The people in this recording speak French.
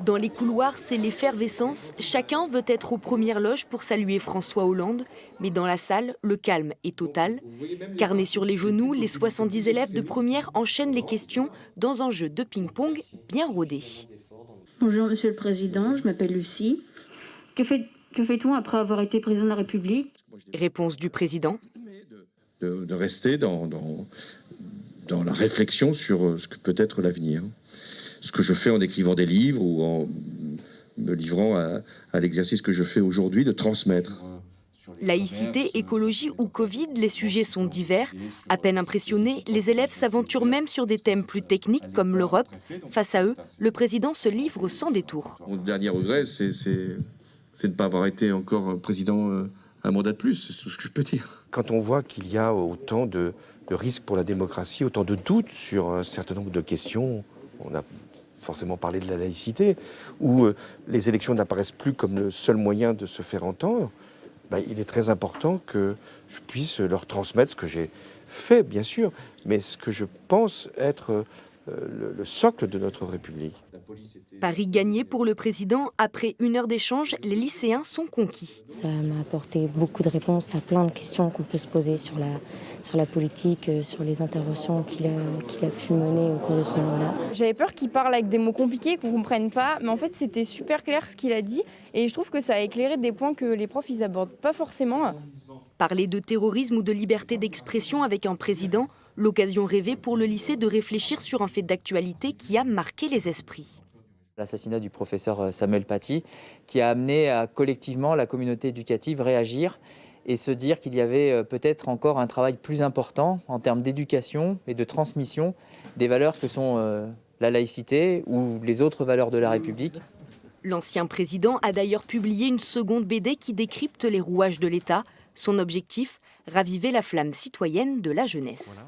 Dans les couloirs, c'est l'effervescence. Chacun veut être aux premières loges pour saluer François Hollande. Mais dans la salle, le calme est total. Carnet sur les genoux, les 70 élèves de première enchaînent les questions dans un jeu de ping-pong bien rodé. Bonjour Monsieur le Président, je m'appelle Lucie. Que fait-on après avoir été président de la République? Réponse du président. De rester dans la réflexion sur ce que peut être l'avenir. Ce que je fais en écrivant des livres ou en me livrant à l'exercice que je fais aujourd'hui de transmettre. Laïcité, écologie ou Covid, les sujets sont divers. À peine impressionnés, les élèves s'aventurent même sur des thèmes plus techniques comme l'Europe. Face à eux, le président se livre sans détour. Mon dernier regret, c'est de ne pas avoir été encore président un mandat de plus, c'est tout ce que je peux dire. Quand on voit qu'il y a autant de risques pour la démocratie, autant de doutes sur un certain nombre de questions, on a forcément parlé de la laïcité, où les élections n'apparaissent plus comme le seul moyen de se faire entendre, il est très important que je puisse leur transmettre ce que j'ai fait, bien sûr, mais ce que je pense être le socle de notre République. Paris gagné pour le président. Après 1 heure d'échange, les lycéens sont conquis. Ça m'a apporté beaucoup de réponses à plein de questions qu'on peut se poser sur la politique, sur les interventions qu'il a pu mener au cours de son mandat. J'avais peur qu'il parle avec des mots compliqués qu'on ne comprenne pas, mais en fait c'était super clair ce qu'il a dit et je trouve que ça a éclairé des points que les profs ils abordent pas forcément. Parler de terrorisme ou de liberté d'expression avec un président, l'occasion rêvée pour le lycée de réfléchir sur un fait d'actualité qui a marqué les esprits. L'assassinat du professeur Samuel Paty, qui a amené à collectivement la communauté éducative réagir et se dire qu'il y avait peut-être encore un travail plus important en termes d'éducation et de transmission des valeurs que sont la laïcité ou les autres valeurs de la République. L'ancien président a d'ailleurs publié une seconde BD qui décrypte les rouages de l'État. Son objectif, raviver la flamme citoyenne de la jeunesse.